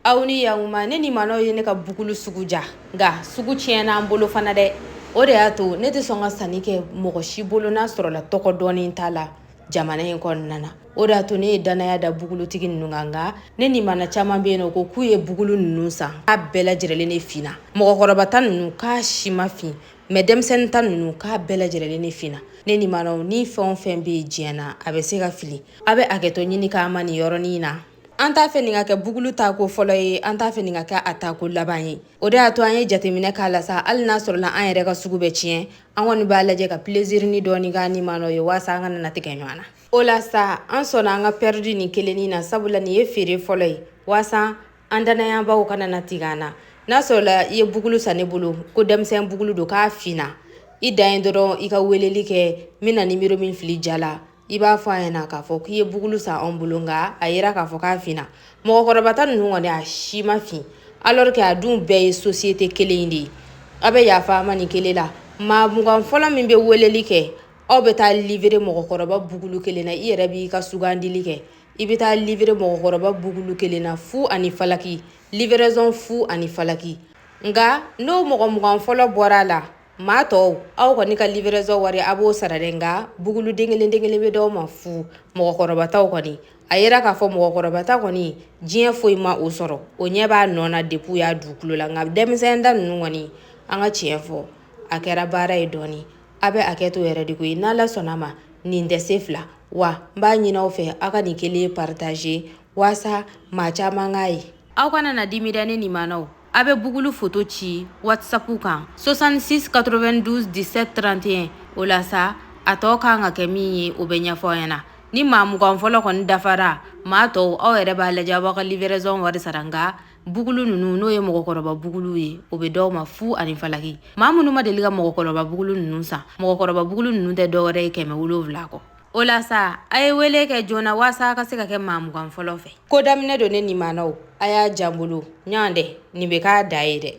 aw ni yakuma ne ni mano ye ne ka bugulu sugu ja nga sugu tiɲɛna an bolo fana dɛ o de y'a to ne tɛ sɔn ka sanni kɛ mɔgɔ si bolo n'a sɔrɔla tɔgɔ dɔɔni t'a la jamana in kɔnɔna na o de y'a to ne ye danaya da bugulutigi ninnu kan nga ne ni mana caman bɛ yen nɔ ko k'u ye bugulu ninnu san k'a bɛɛ lajɛlen ne finna mɔgɔkɔrɔba ta ninnu k'a si ma fin mɛ denmisɛnnin ta ninnu k'a bɛɛ lajɛlen ne finna ne ni mana ni fɛn o fɛn bɛ diɲɛ na a bɛ se ka fili a bɛ hakɛtɔ ɲini k'an ma nin yɔrɔnin na an t'a fɛ nin ka kɛ bugulu tako fɔlɔ ye an t'a fɛ nin ka kɛ a tako laban ye o de y'a to an ye jateminɛ k'a la sa hali n'a sɔrɔla an yɛrɛ ka sugu bɛ tiɲɛ an kɔni b'a lajɛ ka plaisirini dɔɔni k'a ni manɔ ye waasa an ka nana tigɛ ɲɔgɔn na o la sa an sɔnna an ka perdu nin kelennin na sabula nin ye feere fɔlɔ ye waasa an danayabaw ka nana tigɛ an na n'a sɔrɔla i ye bugulu san ne bolo ko denmisɛn bugulu don k'a finna i dan ye dɔrɔn i ka weleli kɛ n bɛna nimero min fili ja la i b'a fɔ a ɲɛna k'a fɔ k'i ye bugulu san anw bolo nka a yera k'a fɔ k'a finna mɔgɔkɔrɔba ta ninnu kɔni a si ma fin alors que a dun bɛɛ ye société kelen in de ye a bɛ yafa ma nin kelen la maa mugan fɔlɔ min bɛ weleli kɛ aw bɛ taa livrer mɔgɔkɔrɔba bugulu kelen na i yɛrɛ b'i ka sugandili kɛ i bɛ taa livrer mɔgɔkɔrɔba bugulu kelen na fu ani falaki livraison fu ani falaki nka n'o mɔgɔ mugan fɔlɔ bɔra a la maa tɔw aw kɔni ka livraison wari a b'o sara dɛ nka bugulu den kelen bɛ d'aw ma fu mɔgɔkɔrɔba taw kɔni a yera k'a fɔ mɔgɔkɔrɔba ta kɔni diɲɛ foyi ma o sɔrɔ o ɲɛ b'a nɔ na depuis u y'a dukulo la nka denmisɛn da ninnu kɔni an ka tiɲɛ fɔ a kɛra baara ye dɔɔni a bɛ hakɛto yɛrɛ de koyi n'ala sɔnna ma nin tɛ se fila wa n b'a ɲini aw fɛ aw ka nin kelen partager waasa maa caman k'a ye aw kana na dimi dɛ ne nin manaw a bɛ bugulu photo ci whatsapp kan 66 92 17 31 o la sa a tɔ kan ka kɛ min ye o bɛ ɲɛfɔ aw ɲɛna ni maa mugan fɔlɔ kɔni dafara maa tɔw aw yɛrɛ b'a lajɛ aw b'a ka livraison wari sara nka bugulu ninnu n'o ye mɔgɔkɔrɔba bugulu ye o bɛ d'aw ma fu ani falaki maa minnu ma deli ka mɔgɔkɔrɔba bugulu ninnu san mɔgɔkɔrɔba bugulu ninnu tɛ dɔwɛrɛ ye 700 kɔ o la sa a ye wele kɛ joona waasa a ka se ka kɛ maa mugan fɔlɔ fɛ ko daminɛ don ne nin maanaw a y'a jan bolo ɲɔgɔn dɛ nin bɛ k'a da ye dɛ